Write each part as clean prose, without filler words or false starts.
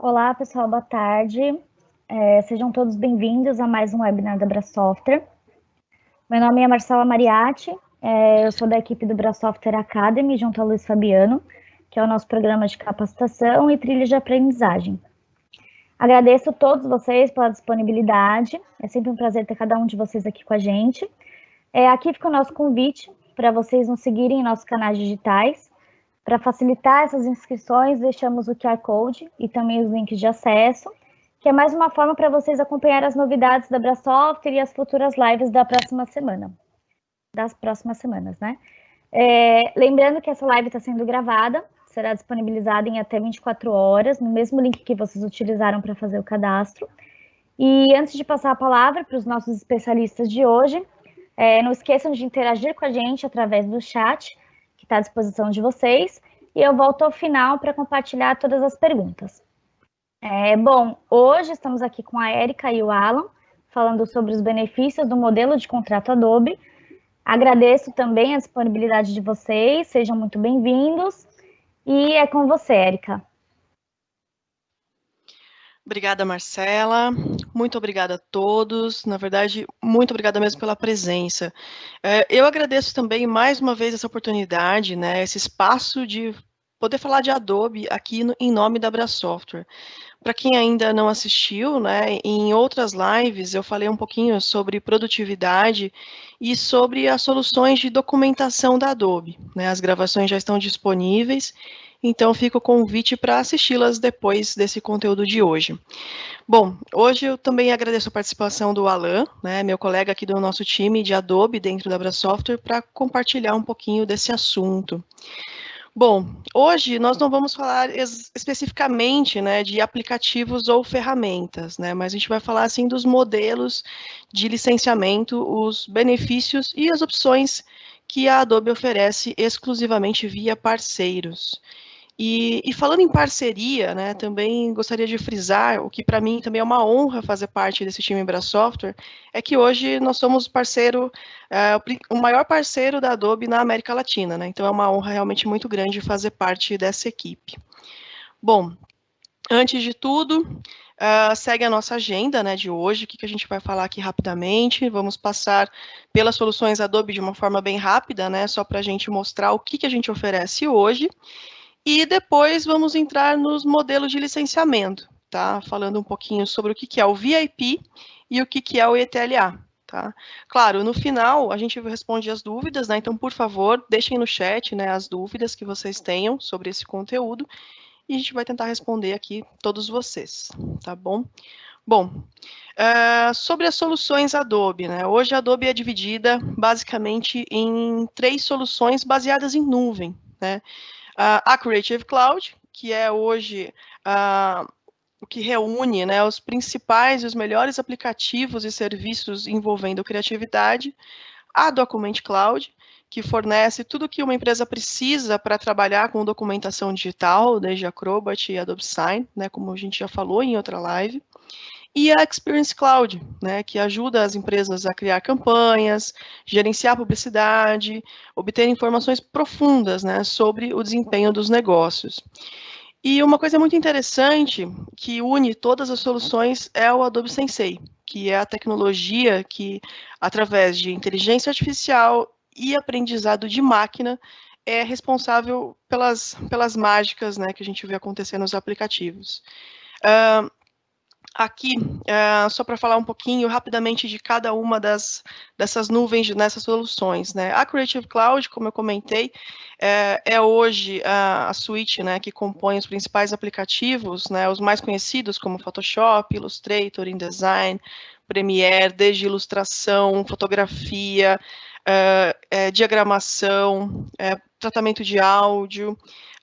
Olá, pessoal, boa tarde. Sejam todos bem-vindos a mais um webinar da Brasoftware. Meu nome é Marcela Mariatti, eu sou da equipe do Brasoftware Academy, junto ao Luiz Fabiano, que é o nosso programa de capacitação e trilhas de aprendizagem. Agradeço a todos vocês pela disponibilidade, é sempre um prazer ter cada um de vocês aqui com a gente. Aqui fica o nosso convite para vocês nos seguirem em nossos canais digitais. Para facilitar essas inscrições, deixamos o QR Code e também os links de acesso, que é mais uma forma para vocês acompanhar as novidades da Brasoftware e as futuras lives da próxima semana, das próximas semanas, né? Lembrando que essa live está sendo gravada, será disponibilizada em até 24 horas, no mesmo link que vocês utilizaram para fazer o cadastro. E antes de passar a palavra para os nossos especialistas de hoje, não esqueçam de interagir com a gente através do chat, que está à disposição de vocês, e eu volto ao final para compartilhar todas as perguntas. Bom, hoje estamos aqui com a Érica e o Alan, falando sobre os benefícios do modelo de contrato Adobe. Agradeço também a disponibilidade de vocês, sejam muito bem-vindos, e é com você, Érica. Obrigada, Marcela. Muito obrigada a todos. Na verdade, muito obrigada mesmo pela presença. Eu agradeço também mais uma vez essa oportunidade, né, esse espaço de poder falar de Adobe aqui em nome da Brasoftware. Para quem ainda não assistiu, né, em outras lives eu falei um pouquinho sobre produtividade e sobre as soluções de documentação da Adobe, né, as gravações já estão disponíveis, então fica o convite para assisti-las depois desse conteúdo de hoje. Bom, hoje eu também agradeço a participação do Alan, né, meu colega aqui do nosso time de Adobe dentro da Brasoftware, para compartilhar um pouquinho desse assunto. Bom, hoje nós não vamos falar especificamente, né, de aplicativos ou ferramentas, né, mas a gente vai falar assim dos modelos de licenciamento, os benefícios e as opções que a Adobe oferece exclusivamente via parceiros. E falando em parceria, né, também gostaria de frisar, o que para mim também é uma honra fazer parte desse time Brasoftware, é que hoje nós somos parceiro, o maior parceiro da Adobe na América Latina, né, então é uma honra realmente muito grande fazer parte dessa equipe. Bom, antes de tudo, segue a nossa agenda, né, de hoje, o que a gente vai falar aqui rapidamente, vamos passar pelas soluções Adobe de uma forma bem rápida, né, só para a gente mostrar o que a gente oferece hoje, e depois vamos entrar nos modelos de licenciamento, tá? Falando um pouquinho sobre o que é o VIP e o que é o ETLA, tá? Claro, no final a gente responde as dúvidas, né? Então, por favor, deixem no chat, né, as dúvidas que vocês tenham sobre esse conteúdo e a gente vai tentar responder aqui todos vocês, tá bom? Bom, sobre as soluções Adobe, né? Hoje a Adobe é dividida basicamente em 3 soluções baseadas em nuvem, né? A Creative Cloud, que é hoje o que reúne, né, os principais e os melhores aplicativos e serviços envolvendo criatividade. A Document Cloud, que fornece tudo o que uma empresa precisa para trabalhar com documentação digital, desde Acrobat e Adobe Sign, né, como a gente já falou em outra live. E a Experience Cloud, né, que ajuda as empresas a criar campanhas, gerenciar publicidade, obter informações profundas, né, sobre o desempenho dos negócios. E uma coisa muito interessante que une todas as soluções é o Adobe Sensei, que é a tecnologia que, através de inteligência artificial e aprendizado de máquina, é responsável pelas mágicas, né, que a gente vê acontecer nos aplicativos. Aqui, só para falar um pouquinho rapidamente de cada uma dessas nuvens, nessas soluções, né? A Creative Cloud, como eu comentei, é hoje a suíte, né, que compõe os principais aplicativos, né, os mais conhecidos como Photoshop, Illustrator, InDesign, Premiere, desde ilustração, fotografia, diagramação, tratamento de áudio.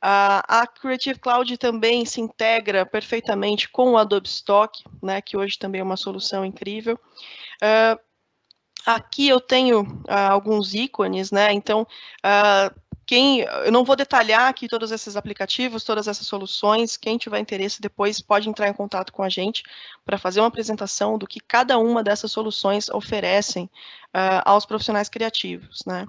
A Creative Cloud também se integra perfeitamente com o Adobe Stock, né, que hoje também é uma solução incrível. Aqui eu tenho alguns ícones, né, então eu não vou detalhar aqui todos esses aplicativos, todas essas soluções, quem tiver interesse depois pode entrar em contato com a gente para fazer uma apresentação do que cada uma dessas soluções oferecem aos profissionais criativos, né.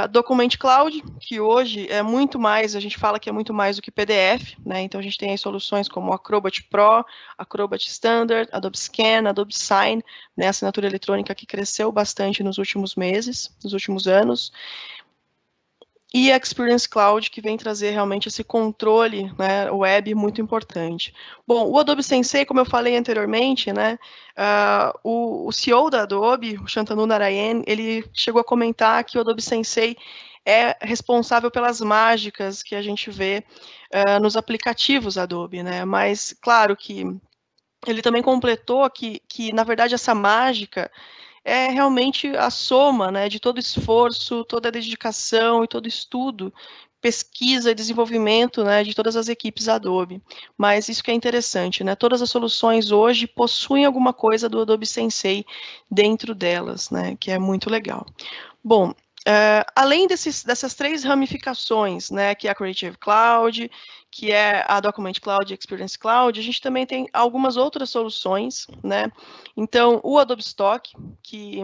Document Cloud, que hoje é muito mais, a gente fala que é muito mais do que PDF, né? Então a gente tem aí soluções como Acrobat Pro, Acrobat Standard, Adobe Scan, Adobe Sign, né? Assinatura eletrônica que cresceu bastante nos últimos meses, nos últimos anos. E a Experience Cloud, que vem trazer realmente esse controle, né, web muito importante. Bom, o Adobe Sensei, como eu falei anteriormente, né, o CEO da Adobe, o Shantanu Narayan, ele chegou a comentar que o Adobe Sensei é responsável pelas mágicas que a gente vê nos aplicativos Adobe, né, mas claro que ele também completou que na verdade, essa mágica é realmente a soma, né, de todo esforço, toda a dedicação e todo estudo, pesquisa e desenvolvimento, né, de todas as equipes Adobe. Mas isso que é interessante, né, todas as soluções hoje possuem alguma coisa do Adobe Sensei dentro delas, né, que é muito legal. Bom, além dessas 3 ramificações, né, que é a Creative Cloud, que é a Document Cloud e Experience Cloud, a gente também tem algumas outras soluções, né? Então, o Adobe Stock, que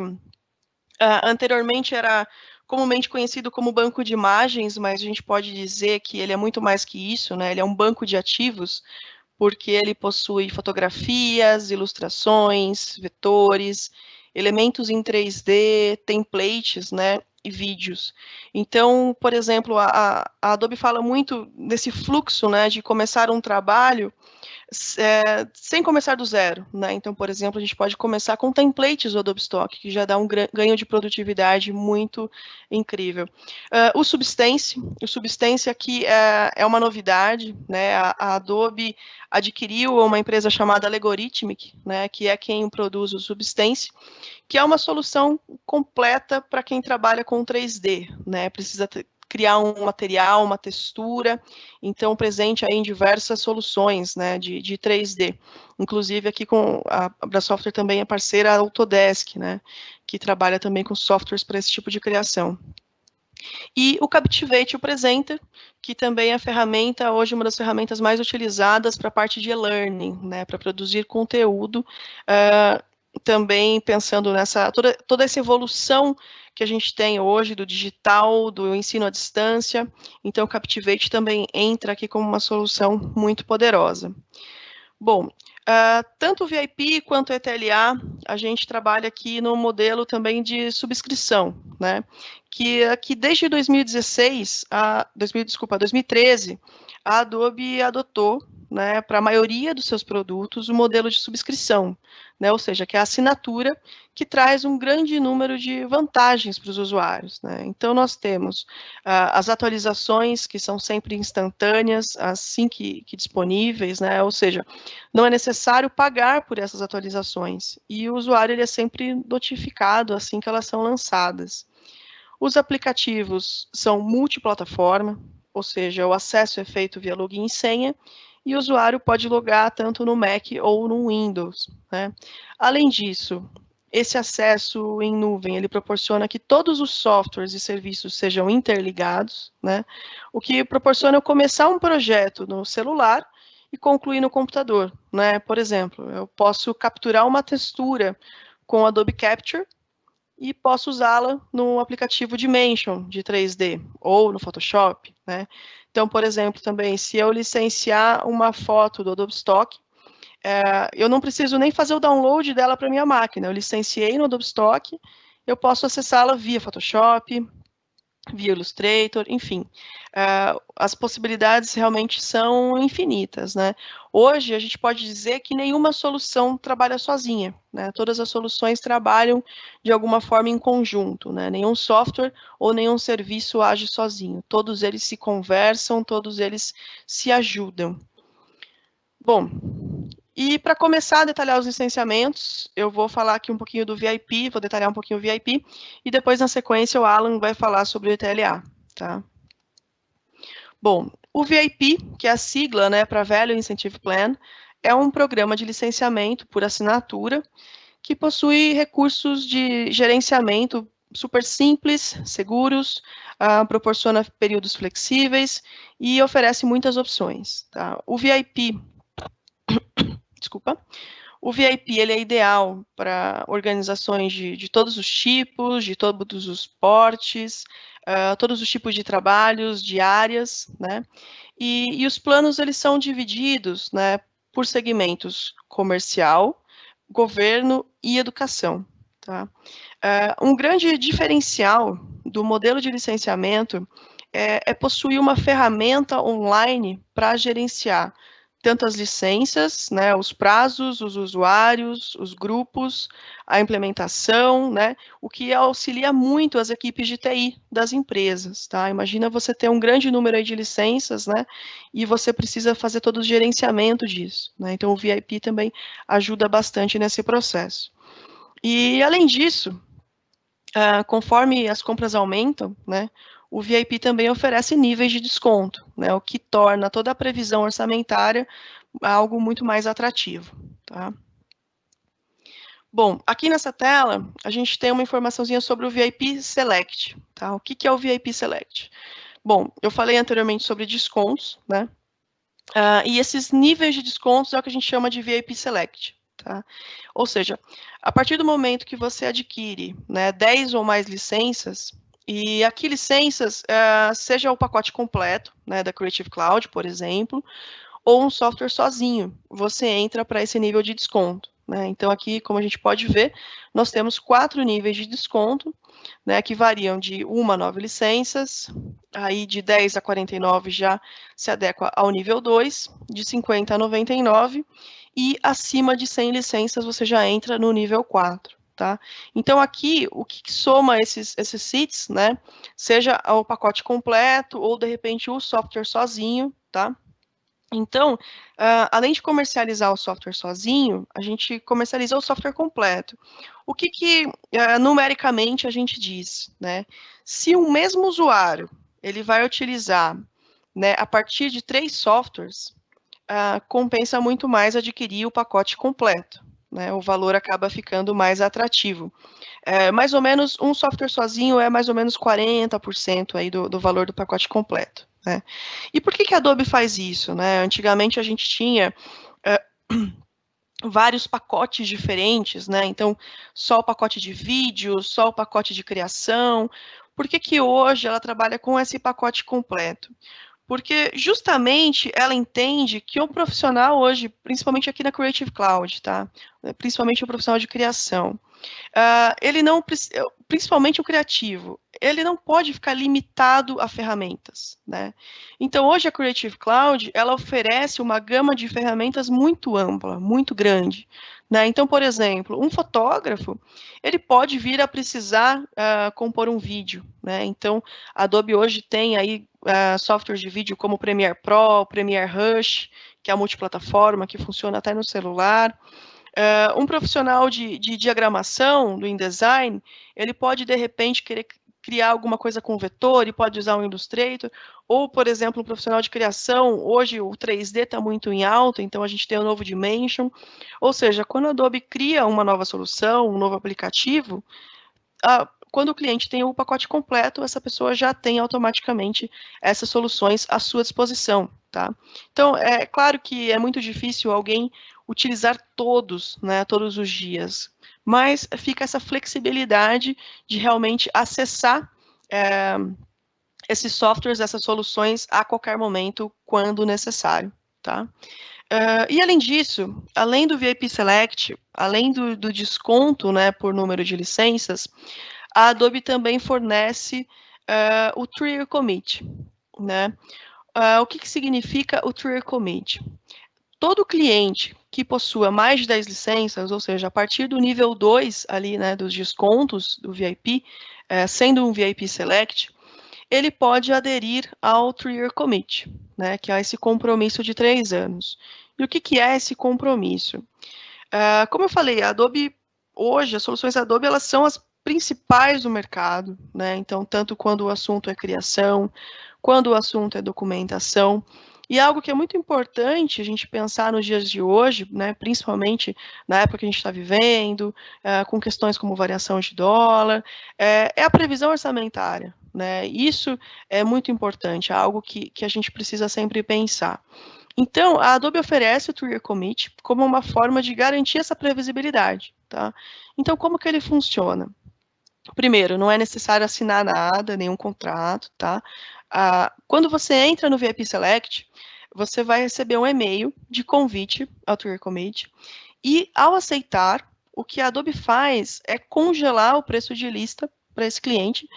anteriormente era comumente conhecido como banco de imagens, mas a gente pode dizer que ele é muito mais que isso, né? Ele é um banco de ativos, porque ele possui fotografias, ilustrações, vetores, elementos em 3D, templates, né, e vídeos. Então, por exemplo, a Adobe fala muito desse fluxo, né, de começar um trabalho sem começar do zero, né? Então, por exemplo, a gente pode começar com templates do Adobe Stock, que já dá um ganho de produtividade muito incrível. O Substance aqui é uma novidade, né? A Adobe adquiriu uma empresa chamada Algorithmic, né? Que é quem produz o Substance, que é uma solução completa para quem trabalha com 3D, né? Precisa criar um material, uma textura, então presente aí em diversas soluções, né, de 3D. Inclusive aqui com a Brasoftware também é parceira a Autodesk, né, que trabalha também com softwares para esse tipo de criação. E o Captivate, o Presenter, que também é a ferramenta, hoje uma das ferramentas mais utilizadas para a parte de e-learning, né, para produzir conteúdo, também pensando nessa, toda essa evolução que a gente tem hoje do digital, do ensino à distância, então o Captivate também entra aqui como uma solução muito poderosa. Bom, tanto o VIP quanto o ETLA, a gente trabalha aqui no modelo também de subscrição, né, que desde 2013, a Adobe adotou, né, para a maioria dos seus produtos, o modelo de subscrição, né, ou seja, que é a assinatura que traz um grande número de vantagens para os usuários, né. Então, nós temos as atualizações, que são sempre instantâneas, assim que disponíveis, né, ou seja, não é necessário pagar por essas atualizações, e o usuário ele é sempre notificado assim que elas são lançadas. Os aplicativos são multiplataforma, ou seja, o acesso é feito via login e senha, e o usuário pode logar tanto no Mac ou no Windows, né? Além disso, esse acesso em nuvem, ele proporciona que todos os softwares e serviços sejam interligados, né? O que proporciona eu começar um projeto no celular e concluir no computador, né? Por exemplo, eu posso capturar uma textura com o Adobe Capture e posso usá-la no aplicativo Dimension de 3D ou no Photoshop, né? Então, por exemplo, também, se eu licenciar uma foto do Adobe Stock, eu não preciso nem fazer o download dela para minha máquina. Eu licenciei no Adobe Stock, eu posso acessá-la via Photoshop, via Illustrator, enfim. As possibilidades realmente são infinitas, né? Hoje, a gente pode dizer que nenhuma solução trabalha sozinha, né? Todas as soluções trabalham de alguma forma em conjunto, né? Nenhum software ou nenhum serviço age sozinho. Todos eles se conversam, todos eles se ajudam. Bom, e para começar a detalhar os licenciamentos, eu vou falar aqui um pouquinho do VIP, vou detalhar um pouquinho o VIP, e depois, na sequência, o Alan vai falar sobre o ETLA, tá? Bom, o VIP, que é a sigla, né, para Value Incentive Plan, é um programa de licenciamento por assinatura que possui recursos de gerenciamento super simples, seguros, proporciona períodos flexíveis e oferece muitas opções, tá? O VIP O VIP ele é ideal para organizações de todos os tipos, de todos os portes, todos os tipos de trabalhos, de áreas, né? E os planos eles são divididos, né, por segmentos comercial, governo e educação, tá? Um grande diferencial do modelo de licenciamento é possuir uma ferramenta online para gerenciar tanto as licenças, né, os prazos, os usuários, os grupos, a implementação, né, o que auxilia muito as equipes de TI das empresas, tá? Imagina você ter um grande número aí de licenças, né, e você precisa fazer todo o gerenciamento disso, né? Então o VIP também ajuda bastante nesse processo. E além disso, conforme as compras aumentam, né, o VIP também oferece níveis de desconto, né, o que torna toda a previsão orçamentária algo muito mais atrativo, tá? Bom, aqui nessa tela, a gente tem uma informaçãozinha sobre o VIP Select, tá? O que é o VIP Select? Bom, eu falei anteriormente sobre descontos, né? E esses níveis de descontos é o que a gente chama de VIP Select, tá? Ou seja, a partir do momento que você adquire, né, 10 ou mais licenças, e aqui licenças, seja o pacote completo, né, da Creative Cloud, por exemplo, ou um software sozinho, você entra para esse nível de desconto, né? Então aqui, como a gente pode ver, nós temos 4 níveis de desconto, né, que variam de 1 a 9 licenças, aí de 10 a 49 já se adequa ao nível 2, de 50 a 99, e acima de 100 licenças você já entra no nível 4, tá? Então aqui, o que soma esses seats, né, seja o pacote completo, ou de repente o software sozinho, tá? Então, além de comercializar o software sozinho, a gente comercializa o software completo. O que numericamente a gente diz, né? Se o mesmo usuário ele vai utilizar, né, a partir de 3 softwares, compensa muito mais adquirir o pacote completo, né? O valor acaba ficando mais atrativo. Mais ou menos, um software sozinho é mais ou menos 40% aí do valor do pacote completo, né? E por que a Adobe faz isso, né? Antigamente a gente tinha vários pacotes diferentes, né? Então, só o pacote de vídeo, só o pacote de criação. Por que hoje ela trabalha com esse pacote completo? Porque justamente ela entende que o profissional hoje, principalmente aqui na Creative Cloud, tá? Principalmente o profissional de criação, ele não, principalmente o criativo, ele não pode ficar limitado a ferramentas, né? Então, hoje a Creative Cloud, ela oferece uma gama de ferramentas muito ampla, muito grande, né? Então, por exemplo, um fotógrafo, ele pode vir a precisar compor um vídeo, né? Então, a Adobe hoje tem aí softwares de vídeo como o Premiere Pro, Premiere Rush, que é a multiplataforma, que funciona até no celular. Um profissional de diagramação, do InDesign, ele pode, de repente, querer criar alguma coisa com vetor e pode usar o Illustrator, ou, por exemplo, um profissional de criação, hoje o 3D está muito em alta, então a gente tem o novo Dimension, ou seja, quando a Adobe cria uma nova solução, um novo aplicativo, quando o cliente tem o pacote completo, essa pessoa já tem automaticamente essas soluções à sua disposição, tá? Então, é claro que é muito difícil alguém utilizar todos, né, todos os dias, mas fica essa flexibilidade de realmente acessar esses softwares, essas soluções a qualquer momento, quando necessário, tá? E além disso, além do VIP Select, além do desconto, né, por número de licenças, a Adobe também fornece o Trigger Commit, né? O que significa o Trigger Commit? Todo cliente que possua mais de 10 licenças, ou seja, a partir do nível 2 ali, né, dos descontos do VIP, sendo um VIP Select, ele pode aderir ao Trigger Commit, né, que é esse compromisso de 3 anos. E o que é esse compromisso? Como eu falei, a Adobe, hoje, as soluções Adobe, elas são as principais do mercado, né? Então, tanto quando o assunto é criação, quando o assunto é documentação, e algo que é muito importante a gente pensar nos dias de hoje, né, principalmente na época que a gente está vivendo, com questões como variação de dólar, é a previsão orçamentária, né? Isso é muito importante, é algo que a gente precisa sempre pensar. Então, a Adobe oferece o Trigger Commit como uma forma de garantir essa previsibilidade, tá? Então, como que ele funciona? Primeiro, não é necessário assinar nada, nenhum contrato, tá? Quando você entra no VIP Select, você vai receber um e-mail de convite ao Trigger Commit, e ao aceitar, o que a Adobe faz é congelar o preço de lista para esse cliente,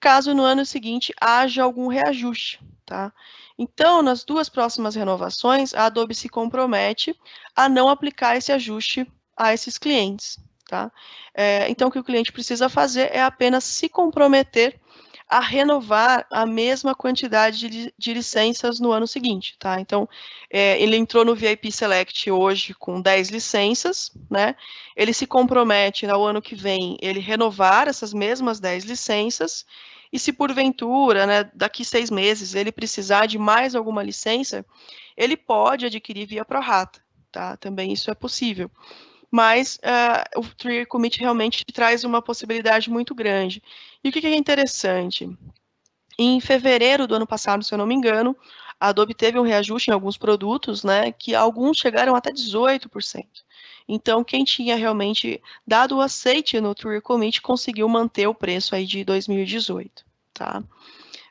caso no ano seguinte haja algum reajuste, tá? Então, nas 2 próximas renovações, a Adobe se compromete a não aplicar esse ajuste a esses clientes, tá? Então, o que o cliente precisa fazer é apenas se comprometer a renovar a mesma quantidade de licenças no ano seguinte, tá? Então, ele entrou no VIP Select hoje com 10 licenças, né? Ele se compromete ao ano que vem ele renovar essas mesmas 10 licenças, e se porventura, né, daqui 6 meses, ele precisar de mais alguma licença, ele pode adquirir via prorata, tá? Também isso é possível. Mas o Trigger Commit realmente traz uma possibilidade muito grande. E o que é interessante? Em fevereiro do ano passado, se eu não me engano, a Adobe teve um reajuste em alguns produtos, né, que alguns chegaram até 18%. Então, quem tinha realmente dado o aceite no Trigger Commit conseguiu manter o preço aí de 2018, tá?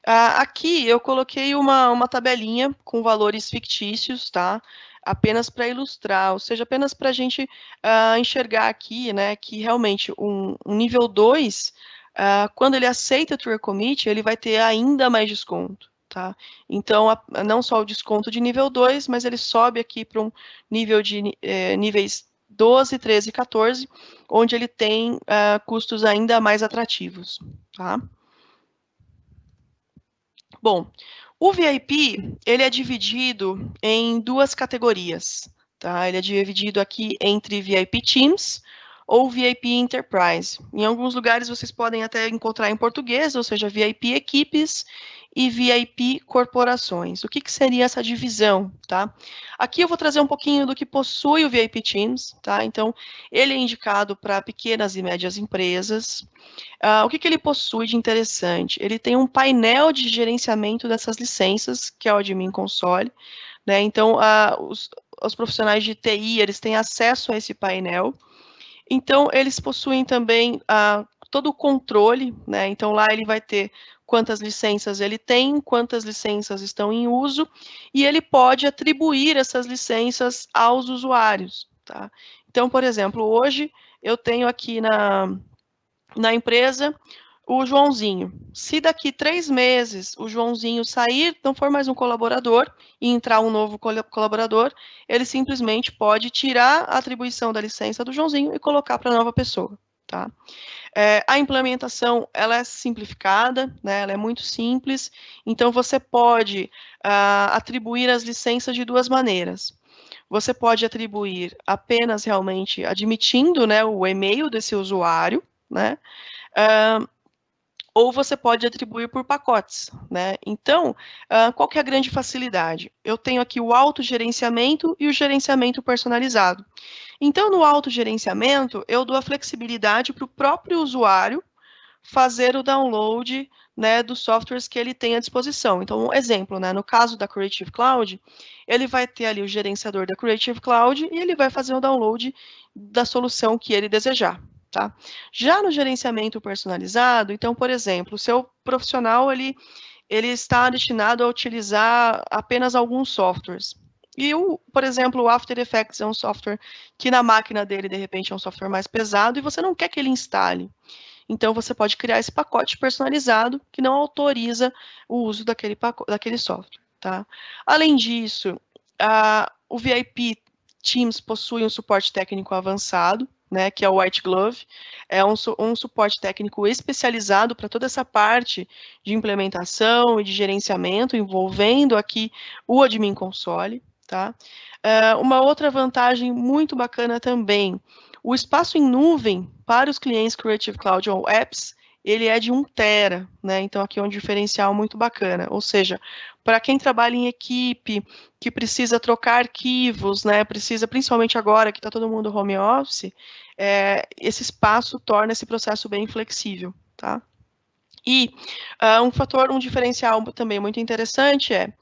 Aqui eu coloquei uma tabelinha com valores fictícios, tá? Apenas para ilustrar, ou seja, apenas para a gente enxergar aqui, né, que realmente um nível 2, quando ele aceita o Trigger Commit, ele vai ter ainda mais desconto, tá? Então, não só o desconto de nível 2, mas ele sobe aqui para um nível de níveis 12, 13 e 14, onde ele tem custos ainda mais atrativos, tá? Bom, o VIP, ele é dividido em 2 categorias, tá? Ele é dividido aqui entre VIP Teams ou VIP Enterprise. Em alguns lugares vocês podem até encontrar em português, ou seja, VIP Equipes e VIP Corporações. O que seria essa divisão, tá? Aqui eu vou trazer um pouquinho do que possui o VIP Teams, tá? Então, ele é indicado para pequenas e médias empresas. O que ele possui de interessante? Ele tem um painel de gerenciamento dessas licenças, que é o Admin Console, né? Então, os profissionais de TI, eles têm acesso a esse painel. Então, eles possuem também todo o controle, né? Então, lá ele vai ter quantas licenças ele tem, quantas licenças estão em uso, e ele pode atribuir essas licenças aos usuários, tá? Então, por exemplo, hoje eu tenho aqui na empresa o Joãozinho. Se daqui 3 meses o Joãozinho sair, não for mais um colaborador e entrar um novo colaborador, ele simplesmente pode tirar a atribuição da licença do Joãozinho e colocar para a nova pessoa, tá? A implementação, ela é simplificada, né? Ela é muito simples, então você pode atribuir as licenças de 2 maneiras. Você pode atribuir apenas realmente admitindo, né, o e-mail desse usuário, né? Ou você pode atribuir por pacotes, né? Então, qual que é a grande facilidade? Eu tenho aqui o autogerenciamento e o gerenciamento personalizado. Então, no autogerenciamento, eu dou a flexibilidade para o próprio usuário fazer o download, né, dos softwares que ele tem à disposição. Então, um exemplo, né, no caso da Creative Cloud, ele vai ter ali o gerenciador da Creative Cloud e ele vai fazer o download da solução que ele desejar. Tá? Já no gerenciamento personalizado, então, por exemplo, o seu profissional ele está destinado a utilizar apenas alguns softwares. E, por exemplo, o After Effects é um software que na máquina dele, de repente, é um software mais pesado e você não quer que ele instale. Então, você pode criar esse pacote personalizado que não autoriza o uso daquele software. Tá? Além disso, o VIP Teams possui um suporte técnico avançado, né, que é o White Glove, é um suporte técnico especializado para toda essa parte de implementação e de gerenciamento, envolvendo aqui o Admin Console. Tá? Uma outra vantagem muito bacana também, o espaço em nuvem para os clientes Creative Cloud ou Apps, ele é de 1 tera, né? Então, aqui é um diferencial muito bacana. Ou seja, para quem trabalha em equipe, que precisa trocar arquivos, né? Precisa, principalmente agora que está todo mundo home office, esse espaço torna esse processo bem flexível, tá? E um diferencial também muito interessante é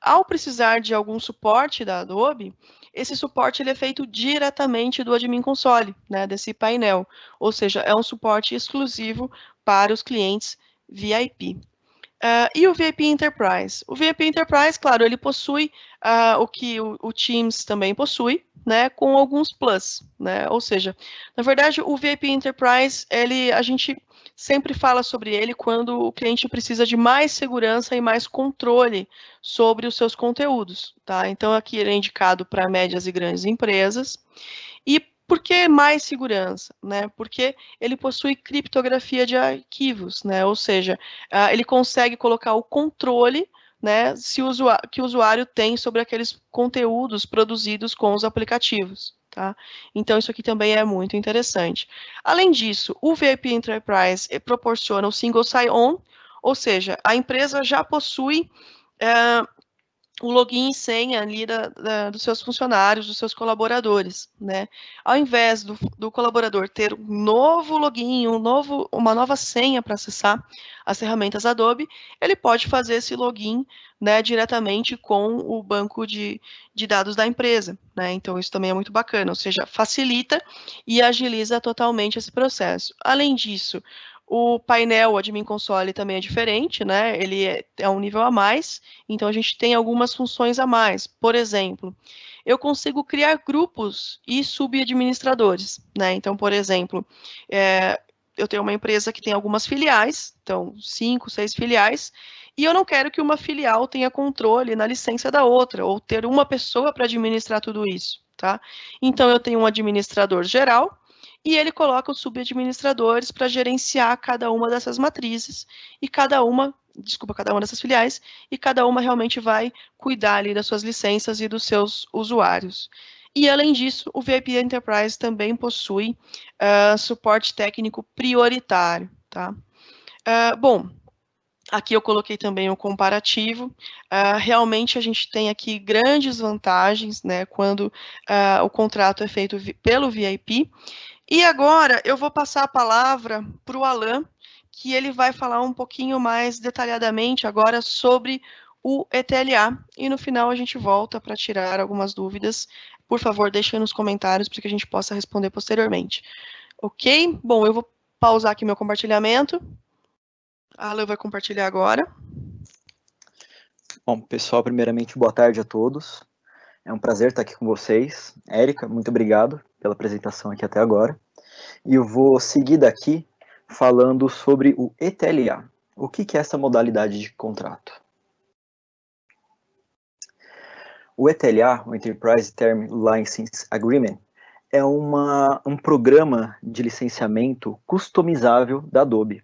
ao precisar de algum suporte da Adobe, esse suporte ele é feito diretamente do Admin Console, né, desse painel, ou seja, é um suporte exclusivo para os clientes VIP. E o VIP Enterprise? O VIP Enterprise, claro, ele possui o que o Teams também possui, né, com alguns plus, né, ou seja, na verdade, o VIP Enterprise, a gente sempre fala sobre ele quando o cliente precisa de mais segurança e mais controle sobre os seus conteúdos, tá? Então, aqui ele é indicado para médias e grandes empresas. E por que mais segurança? Né? Porque ele possui criptografia de arquivos, né? Ou seja, ele consegue colocar o controle, né, que o usuário tem sobre aqueles conteúdos produzidos com os aplicativos. Tá? Então, isso aqui também é muito interessante. Além disso, o VIP Enterprise proporciona o Single Sign-On, ou seja, a empresa já possui o login e senha ali dos seus funcionários, dos seus colaboradores, né? Ao invés do colaborador ter um novo login, uma nova senha para acessar as ferramentas Adobe, ele pode fazer esse login, né, diretamente com o banco de dados da empresa, né? Então, isso também é muito bacana, ou seja, facilita e agiliza totalmente esse processo. Além disso, o painel, o Admin Console, também é diferente, né? Ele é um nível a mais, então a gente tem algumas funções a mais. Por exemplo, eu consigo criar grupos e subadministradores, né? Então, por exemplo, eu tenho uma empresa que tem algumas filiais, então 5, 6 filiais, e eu não quero que uma filial tenha controle na licença da outra, ou ter uma pessoa para administrar tudo isso, tá? Então, eu tenho um administrador geral, e ele coloca os subadministradores para gerenciar cada uma dessas matrizes, e cada uma dessas filiais, e cada uma realmente vai cuidar ali das suas licenças e dos seus usuários. E, além disso, o VIP Enterprise também possui suporte técnico prioritário, tá? Bom, aqui eu coloquei também o comparativo. Realmente a gente tem aqui grandes vantagens, né, quando o contrato é feito pelo VIP. E agora eu vou passar a palavra para o Alan, que ele vai falar um pouquinho mais detalhadamente agora sobre o ETLA. E no final a gente volta para tirar algumas dúvidas. Por favor, deixem nos comentários para que a gente possa responder posteriormente. Ok? Bom, eu vou pausar aqui meu compartilhamento. A Alan vai compartilhar agora. Bom, pessoal, primeiramente, boa tarde a todos. É um prazer estar aqui com vocês. Érica, muito obrigado pela apresentação aqui até agora. E eu vou seguir daqui falando sobre o ETLA. O que é essa modalidade de contrato? O ETLA, o Enterprise Term License Agreement, é um programa de licenciamento customizável da Adobe.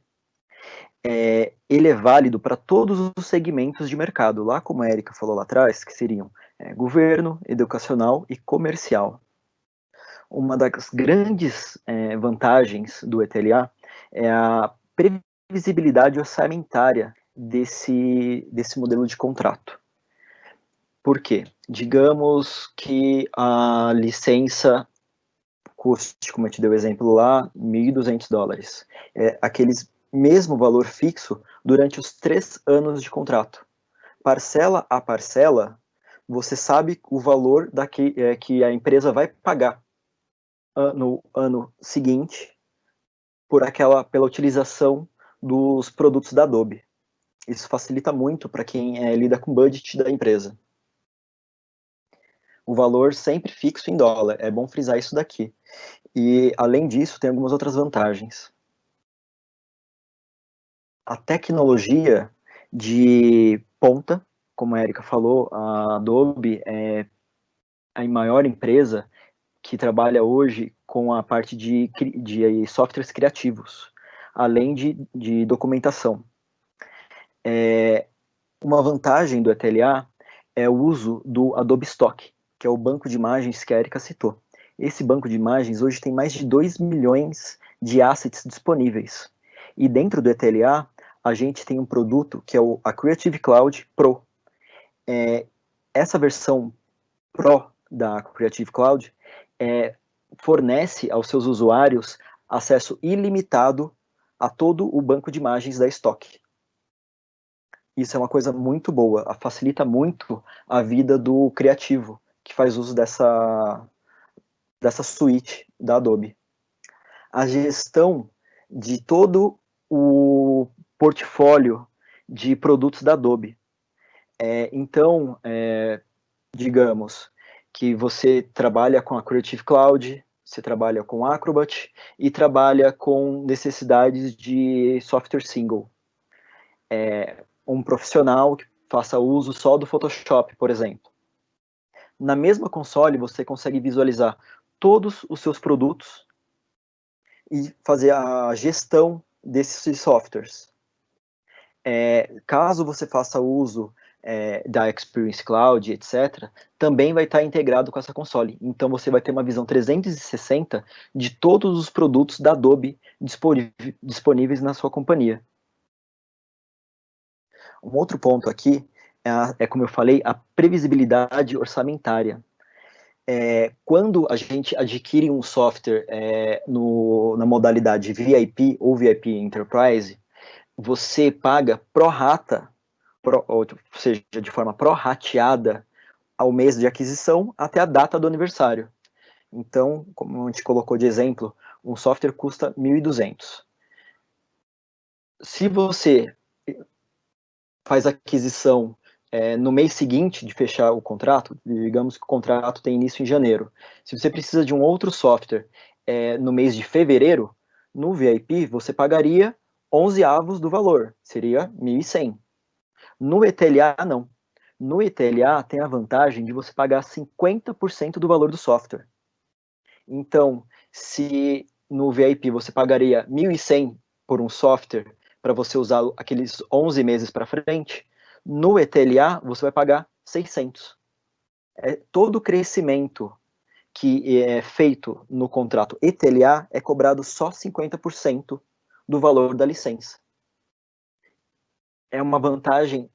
Ele é válido para todos os segmentos de mercado, lá como a Érica falou lá atrás, que seriam governo, educacional e comercial. Uma das grandes vantagens do ETLA é a previsibilidade orçamentária desse modelo de contrato. Por quê? Digamos que a licença custe, como eu te dei o exemplo lá, $1.200. Aqueles mesmo valor fixo durante os 3 anos de contrato. Parcela a parcela, você sabe o valor que a empresa vai pagar no ano seguinte pela utilização dos produtos da Adobe. Isso facilita muito para quem lida com o budget da empresa. O valor sempre fixo em dólar, é bom frisar isso daqui. E, além disso, tem algumas outras vantagens. A tecnologia de ponta, como a Érica falou, a Adobe é a maior empresa que trabalha hoje com a parte de softwares criativos, além de documentação. Uma vantagem do ETLA é o uso do Adobe Stock, que é o banco de imagens que a Érica citou. Esse banco de imagens hoje tem mais de 2 milhões de assets disponíveis. E dentro do ETLA, a gente tem um produto que é a Creative Cloud Pro. Essa versão Pro da Creative Cloud fornece aos seus usuários acesso ilimitado a todo o banco de imagens da Stock. Isso é uma coisa muito boa, facilita muito a vida do criativo, que faz uso dessa suíte da Adobe. A gestão de todo o portfólio de produtos da Adobe. Então, digamos que você trabalha com a Creative Cloud, você trabalha com Acrobat e trabalha com necessidades de software single. Um profissional que faça uso só do Photoshop, por exemplo. Na mesma console, você consegue visualizar todos os seus produtos e fazer a gestão desses softwares. Caso você faça uso da Experience Cloud, etc., também vai estar integrado com essa console. Então você vai ter uma visão 360 de todos os produtos da Adobe disponíveis na sua companhia. Um outro ponto aqui como eu falei, a previsibilidade orçamentária. Quando a gente adquire um software na modalidade VIP ou VIP Enterprise, você paga pro rata, ou seja, de forma pró-rateada ao mês de aquisição até a data do aniversário. Então, como a gente colocou de exemplo, um software custa 1.200. Se você faz a aquisição no mês seguinte de fechar o contrato, digamos que o contrato tem início em janeiro, se você precisa de um outro software no mês de fevereiro, no VIP você pagaria 11avos do valor, seria 1.100. No ETLA, não. No ETLA tem a vantagem de você pagar 50% do valor do software. Então, se no VIP você pagaria 1.100 por um software para você usar aqueles 11 meses para frente, no ETLA você vai pagar 600. Todo o crescimento que é feito no contrato ETLA é cobrado só 50% do valor da licença. É uma vantagem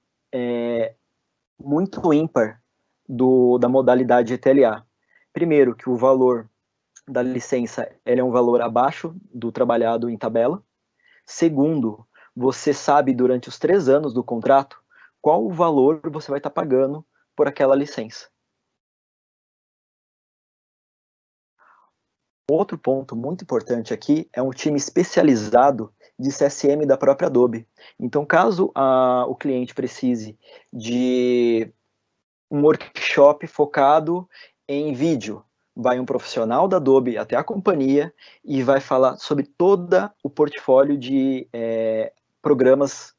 muito ímpar da modalidade ETLA. Primeiro, que o valor da licença é um valor abaixo do trabalhado em tabela. Segundo, você sabe durante os 3 anos do contrato qual o valor você vai estar pagando por aquela licença. Outro ponto muito importante aqui é um time especializado de CSM da própria Adobe. Então, caso o cliente precise de um workshop focado em vídeo, vai um profissional da Adobe até a companhia e vai falar sobre todo o portfólio de programas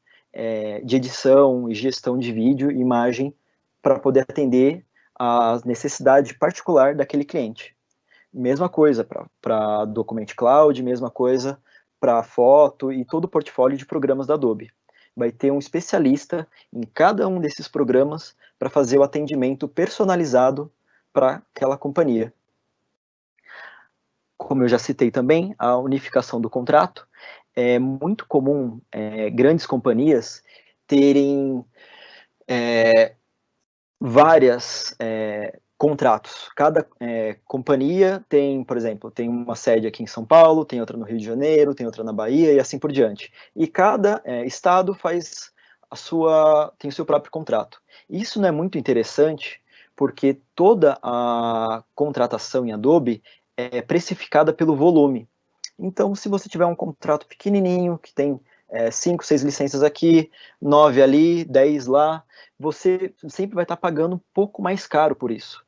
de edição e gestão de vídeo e imagem para poder atender a necessidade particular daquele cliente. Mesma coisa para Document Cloud, mesma coisa para foto e todo o portfólio de programas da Adobe. Vai ter um especialista em cada um desses programas para fazer o atendimento personalizado para aquela companhia. Como eu já citei também, a unificação do contrato. É muito comum grandes companhias terem várias contratos. Cada companhia tem, por exemplo, tem uma sede aqui em São Paulo, tem outra no Rio de Janeiro, tem outra na Bahia e assim por diante. E cada estado tem o seu próprio contrato. Isso não é muito interessante porque toda a contratação em Adobe é precificada pelo volume. Então, se você tiver um contrato pequenininho, que tem 5, 6 licenças aqui, 9 ali, 10 lá, você sempre vai estar pagando um pouco mais caro por isso.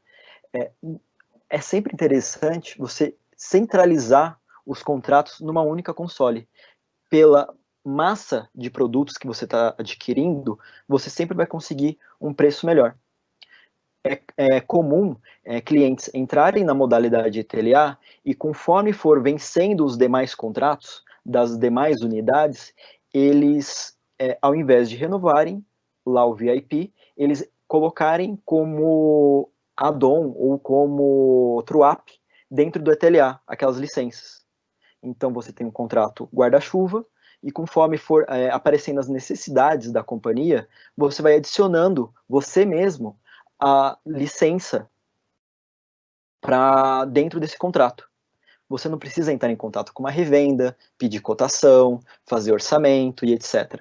É sempre interessante você centralizar os contratos numa única console. Pela massa de produtos que você está adquirindo, você sempre vai conseguir um preço melhor. É comum clientes entrarem na modalidade ETLA e conforme for vencendo os demais contratos das demais unidades, eles, ao invés de renovarem lá o VIP, eles colocarem como add-on ou como true-up dentro do ETLA, aquelas licenças. Então você tem um contrato guarda-chuva e conforme for aparecendo as necessidades da companhia, você vai adicionando você mesmo a licença para dentro desse contrato. Você não precisa entrar em contato com uma revenda, pedir cotação, fazer orçamento e etc.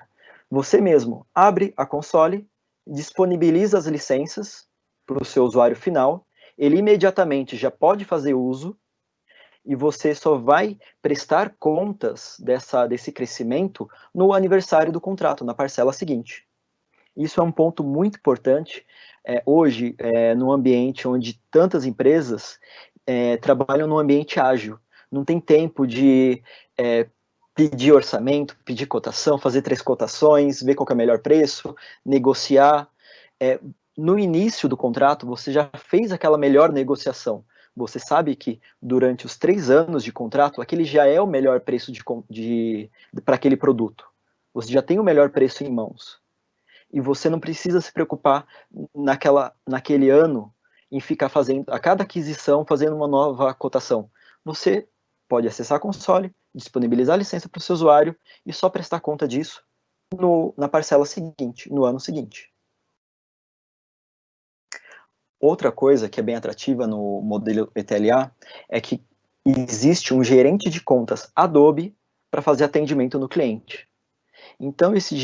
Você mesmo abre a console, disponibiliza as licenças para o seu usuário final, ele imediatamente já pode fazer uso, e você só vai prestar contas desse crescimento no aniversário do contrato, na parcela seguinte. Isso é um ponto muito importante hoje, no ambiente onde tantas empresas trabalham num ambiente ágil. Não tem tempo de pedir orçamento, pedir cotação, fazer 3 cotações, ver qual é o melhor preço, negociar. No início do contrato, você já fez aquela melhor negociação. Você sabe que durante os 3 anos de contrato, aquele já é o melhor preço para aquele produto. Você já tem o melhor preço em mãos. E você não precisa se preocupar naquele ano em ficar fazendo, a cada aquisição, fazendo uma nova cotação. Você pode acessar a console, disponibilizar a licença para o seu usuário e só prestar conta disso na parcela seguinte, no ano seguinte. Outra coisa que é bem atrativa no modelo ETLA é que existe um gerente de contas Adobe para fazer atendimento no cliente. Então, esse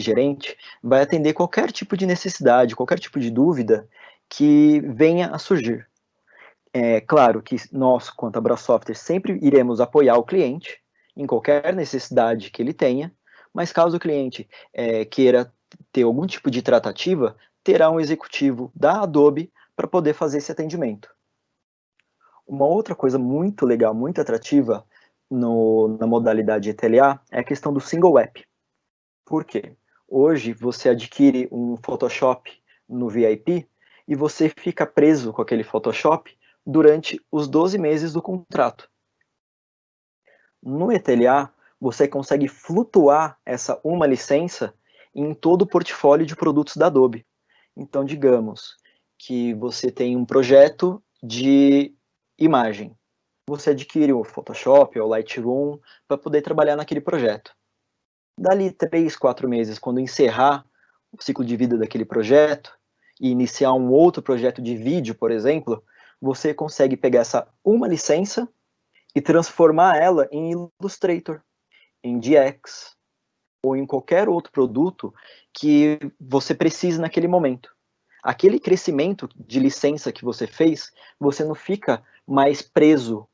gerente vai atender qualquer tipo de necessidade, qualquer tipo de dúvida que venha a surgir. É claro que nós, quanto a Brasoftware, sempre iremos apoiar o cliente em qualquer necessidade que ele tenha, mas caso o cliente queira ter algum tipo de tratativa, terá um executivo da Adobe para poder fazer esse atendimento. Uma outra coisa muito legal, muito atrativa na modalidade ETLA é a questão do single app. Por quê? Hoje você adquire um Photoshop no VIP e você fica preso com aquele Photoshop durante os 12 meses do contrato. No ETLA, você consegue flutuar essa uma licença em todo o portfólio de produtos da Adobe. Então, digamos que você tem um projeto de imagem. Você adquire o Photoshop ou o Lightroom para poder trabalhar naquele projeto. Dali 3, 4 meses, quando encerrar o ciclo de vida daquele projeto e iniciar um outro projeto de vídeo, por exemplo, você consegue pegar essa uma licença e transformar ela em Illustrator, em DX ou em qualquer outro produto que você precise naquele momento. Aquele crescimento de licença que você fez, você não fica mais preso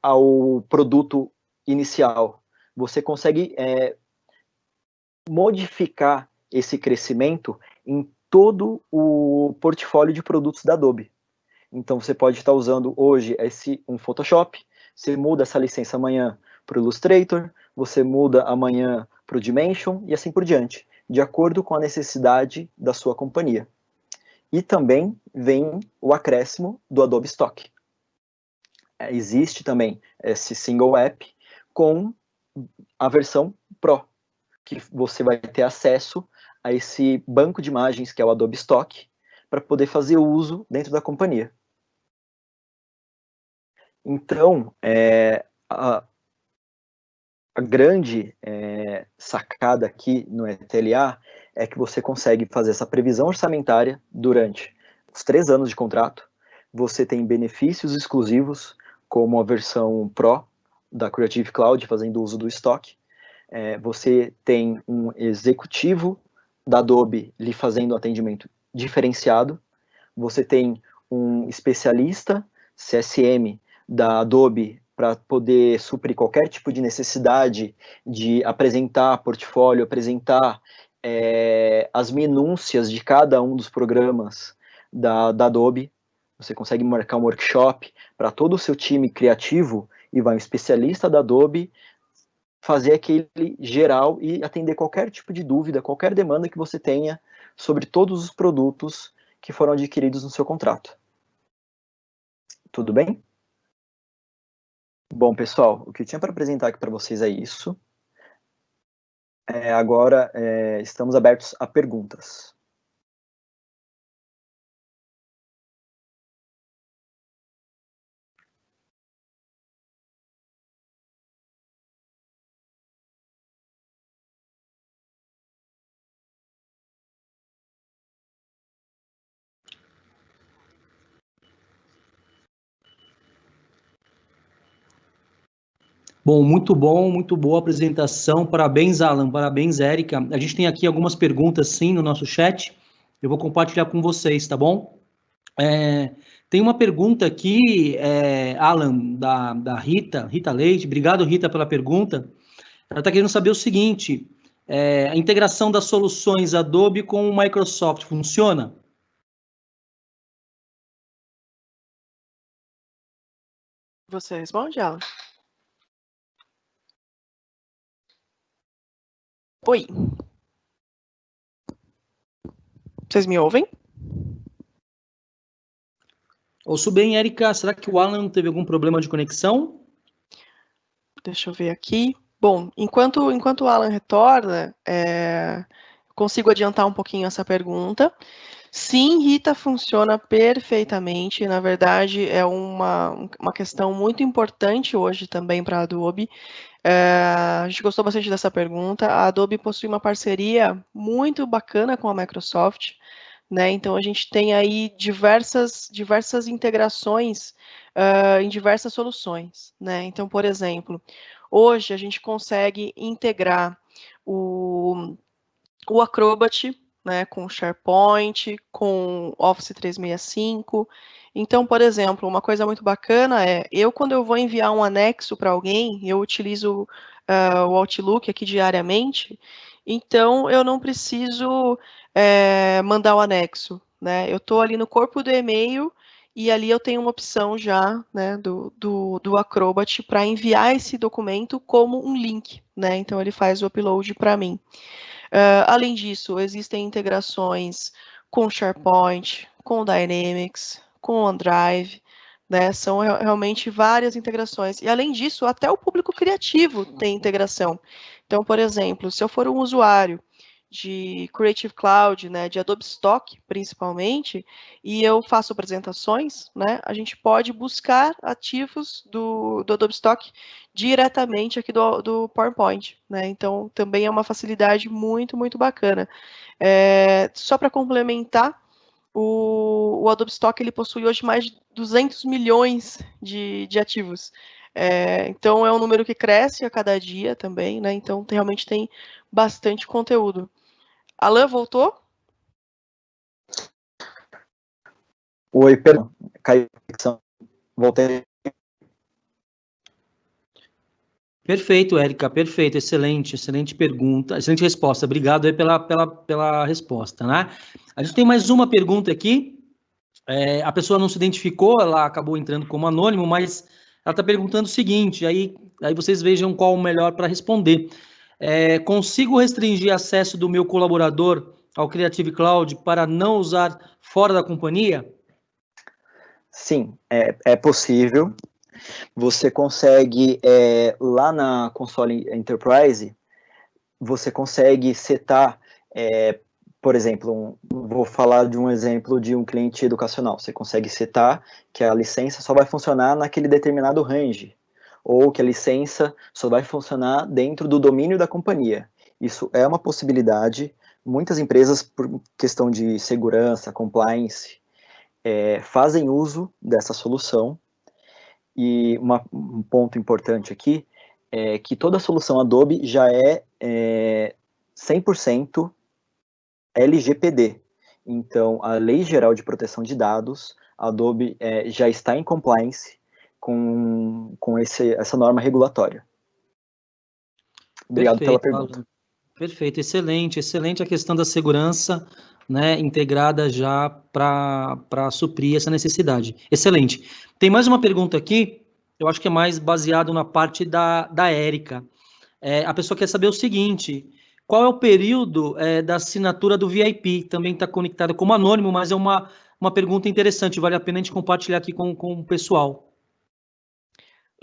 ao produto inicial. Você consegue modificar esse crescimento em todo o portfólio de produtos da Adobe. Então você pode estar usando hoje um Photoshop, você muda essa licença amanhã para o Illustrator, você muda amanhã para o Dimension e assim por diante, de acordo com a necessidade da sua companhia. E também vem o acréscimo do Adobe Stock. Existe também esse single app com a versão Pro, que você vai ter acesso a esse banco de imagens que é o Adobe Stock, para poder fazer uso dentro da companhia. Então, a grande sacada aqui no ETLA é que você consegue fazer essa previsão orçamentária durante os 3 anos de contrato, você tem benefícios exclusivos, como a versão Pro da Creative Cloud, fazendo uso do estoque, você tem um executivo da Adobe lhe fazendo um atendimento diferenciado, você tem um especialista CSM da Adobe para poder suprir qualquer tipo de necessidade de apresentar portfólio, apresentar as minúcias de cada um dos programas da Adobe. Você consegue marcar um workshop para todo o seu time criativo e vai um especialista da Adobe fazer aquele geral e atender qualquer tipo de dúvida, qualquer demanda que você tenha sobre todos os produtos que foram adquiridos no seu contrato. Tudo bem? Bom, pessoal, o que eu tinha para apresentar aqui para vocês é isso. Agora estamos abertos a perguntas. Bom, muito boa apresentação. Parabéns, Alan, parabéns, Érica. A gente tem aqui algumas perguntas, sim, no nosso chat. Eu vou compartilhar com vocês, tá bom? Tem uma pergunta aqui, Alan, da Rita Leite. Obrigado, Rita, pela pergunta. Ela está querendo saber o seguinte, a integração das soluções Adobe com o Microsoft funciona? Você responde, Alan? Oi. Vocês me ouvem? Ouço bem, Érica. Será que o Alan teve algum problema de conexão? Deixa eu ver aqui. Bom, enquanto o Alan retorna, consigo adiantar um pouquinho essa pergunta. Sim, Rita, funciona perfeitamente. Na verdade, é uma questão muito importante hoje também para a Adobe. A gente gostou bastante dessa pergunta. A Adobe possui uma parceria muito bacana com a Microsoft, né? Então, a gente tem aí diversas integrações em diversas soluções, né? Então, por exemplo, hoje a gente consegue integrar o Acrobat, né, com o SharePoint, com Office 365. Então, por exemplo, uma coisa muito bacana quando eu vou enviar um anexo para alguém, eu utilizo o Outlook aqui diariamente, então eu não preciso mandar o anexo, né? Eu estou ali no corpo do e-mail e ali eu tenho uma opção já, né, do Acrobat para enviar esse documento como um link, né? Então ele faz o upload para mim. Além disso, existem integrações com SharePoint, com Dynamics, com OneDrive, né? São realmente várias integrações. E além disso, até o público criativo tem integração. Então, por exemplo, se eu for um usuário de Creative Cloud, né, de Adobe Stock, principalmente, e eu faço apresentações, né, a gente pode buscar ativos do Adobe Stock diretamente aqui do PowerPoint, né, então também é uma facilidade muito, muito bacana. Só para complementar, o Adobe Stock ele possui hoje mais de 200 milhões de ativos. Então é um número que cresce a cada dia também, né, então realmente tem bastante conteúdo. Alan, voltou? Oi, perdão, caiu a conexão. Voltei. Perfeito, Érica, perfeito, excelente pergunta, excelente resposta, obrigado aí pela resposta, né? A gente tem mais uma pergunta aqui, a pessoa não se identificou, ela acabou entrando como anônimo, mas ela está perguntando o seguinte, aí vocês vejam qual o melhor para responder. Consigo restringir acesso do meu colaborador ao Creative Cloud para não usar fora da companhia? Sim, é possível. Você consegue, lá na console Enterprise, você consegue setar, por exemplo, vou falar de um exemplo de um cliente educacional. Você consegue setar que a licença só vai funcionar naquele determinado range, ou que a licença só vai funcionar dentro do domínio da companhia. Isso é uma possibilidade. Muitas empresas, por questão de segurança, compliance, fazem uso dessa solução. E um ponto importante aqui é que toda a solução Adobe já é 100% LGPD. Então, a Lei Geral de Proteção de Dados, a Adobe já está em compliance com essa norma regulatória. Obrigado pela pergunta. Alan. Perfeito, excelente a questão da segurança, né, integrada já para suprir essa necessidade. Excelente. Tem mais uma pergunta aqui, eu acho que é mais baseado na parte da Érica. A pessoa quer saber o seguinte, qual é o período da assinatura do VIP? Também está conectado como anônimo, mas é uma pergunta interessante, vale a pena a gente compartilhar aqui com o pessoal.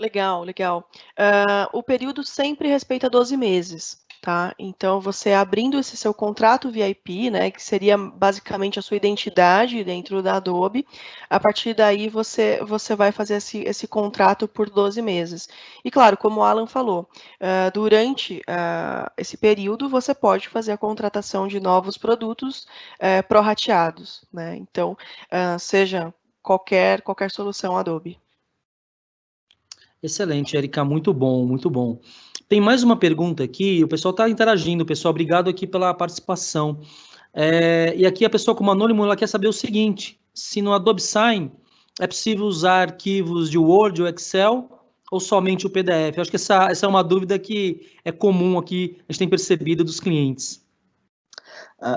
Legal. O período sempre respeita 12 meses, tá? Então, você abrindo esse seu contrato VIP, né, que seria basicamente a sua identidade dentro da Adobe, a partir daí você vai fazer esse contrato por 12 meses. E, claro, como o Alan falou, durante esse período, você pode fazer a contratação de novos produtos prorrateados, né? Então, seja qualquer solução Adobe. Excelente, Érica, muito bom, muito bom. Tem mais uma pergunta aqui, o pessoal está interagindo, pessoal, obrigado aqui pela participação. E aqui a pessoa como anônimo, ela quer saber o seguinte, se no Adobe Sign é possível usar arquivos de Word ou Excel ou somente o PDF? Eu acho que essa é uma dúvida que é comum aqui, a gente tem percebido dos clientes.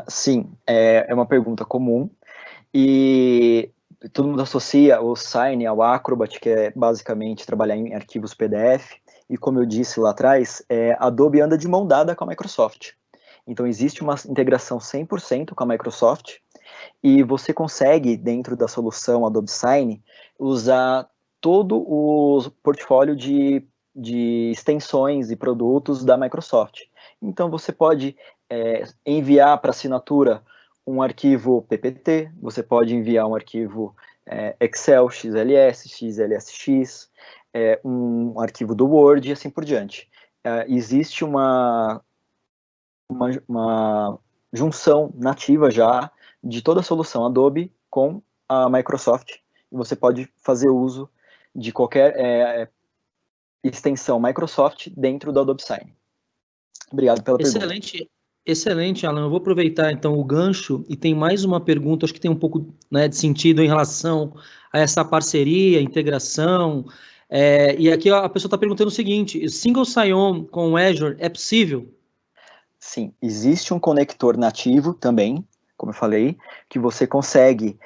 Sim, é uma pergunta comum, e todo mundo associa o Sign ao Acrobat, que é basicamente trabalhar em arquivos PDF, e como eu disse lá atrás, a Adobe anda de mão dada com a Microsoft. Então existe uma integração 100% com a Microsoft, e você consegue, dentro da solução Adobe Sign, usar todo o portfólio de extensões e produtos da Microsoft. Então você pode enviar para assinatura um arquivo PPT, você pode enviar um arquivo Excel, XLS, XLSX, um arquivo do Word e assim por diante. Existe uma junção nativa já de toda a solução Adobe com a Microsoft, e você pode fazer uso de qualquer extensão Microsoft dentro do Adobe Sign. Obrigado pela pergunta. Excelente, Alan. Eu vou aproveitar então o gancho e tem mais uma pergunta, acho que tem um pouco, né, de sentido em relação a essa parceria, integração. E aqui a pessoa está perguntando o seguinte: single sign-on com o Azure é possível? Sim, existe um conector nativo também, como eu falei, que você consegue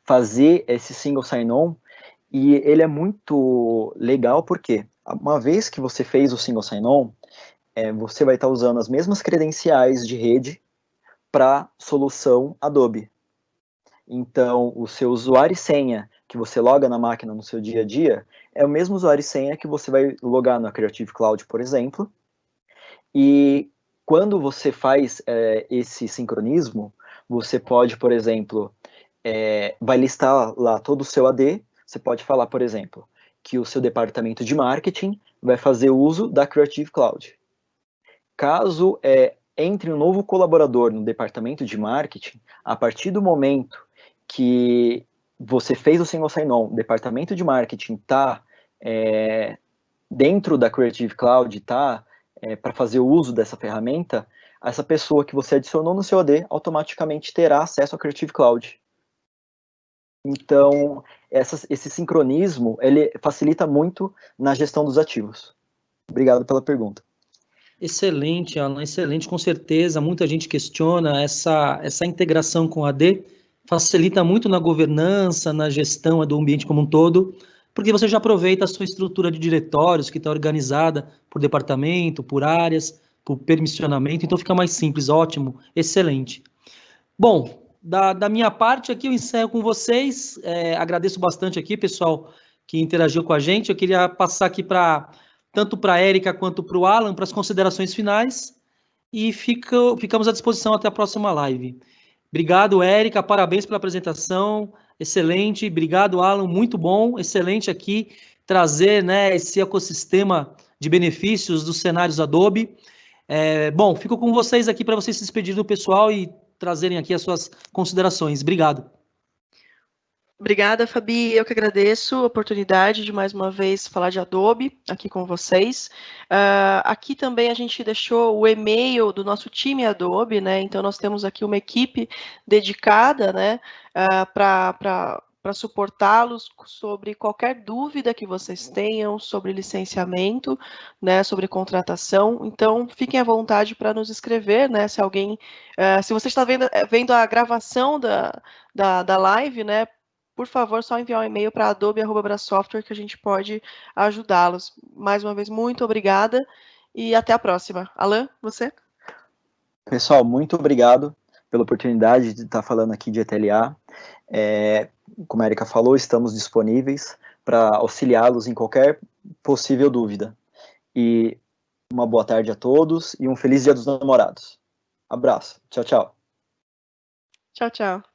fazer esse single sign-on, e ele é muito legal porque uma vez que você fez o single sign-on, você vai estar usando as mesmas credenciais de rede para solução Adobe. Então, o seu usuário e senha que você loga na máquina no seu dia a dia é o mesmo usuário e senha que você vai logar na Creative Cloud, por exemplo. E quando você faz esse sincronismo, você pode, por exemplo, vai listar lá todo o seu AD, você pode falar, por exemplo, que o seu departamento de marketing vai fazer uso da Creative Cloud. Caso entre um novo colaborador no departamento de marketing, a partir do momento que você fez o single sign-on, o departamento de marketing está dentro da Creative Cloud, está para fazer o uso dessa ferramenta, essa pessoa que você adicionou no seu AD automaticamente terá acesso à Creative Cloud. Então, esse sincronismo, ele facilita muito na gestão dos ativos. Obrigado pela pergunta. Excelente, Alan, excelente, com certeza. Muita gente questiona essa integração com a AD, facilita muito na governança, na gestão do ambiente como um todo, porque você já aproveita a sua estrutura de diretórios, que está organizada por departamento, por áreas, por permissionamento, então fica mais simples, ótimo, excelente. Bom, da minha parte aqui eu encerro com vocês, agradeço bastante aqui, pessoal, que interagiu com a gente. Eu queria passar aqui tanto para a Érica quanto para o Alan, para as considerações finais, e ficamos à disposição até a próxima live. Obrigado, Érica, parabéns pela apresentação, excelente. Obrigado, Alan, muito bom, excelente aqui trazer, né, esse ecossistema de benefícios dos cenários Adobe. Bom, fico com vocês aqui para vocês se despedirem do pessoal e trazerem aqui as suas considerações. Obrigado. Obrigada, Fabi. Eu que agradeço a oportunidade de mais uma vez falar de Adobe aqui com vocês. Aqui também a gente deixou o e-mail do nosso time Adobe, né? Então nós temos aqui uma equipe dedicada, né, para suportá-los sobre qualquer dúvida que vocês tenham sobre licenciamento, né, sobre contratação. Então fiquem à vontade para nos escrever, né? Se alguém, se você está vendo a gravação da live, né? Por favor, só enviar um e-mail para adobe@brasoftware que a gente pode ajudá-los. Mais uma vez, muito obrigada e até a próxima. Alan, você? Pessoal, muito obrigado pela oportunidade de estar falando aqui de ETLA. Como a Érica falou, estamos disponíveis para auxiliá-los em qualquer possível dúvida. E uma boa tarde a todos e um feliz Dia dos Namorados. Abraço. Tchau, tchau. Tchau, tchau.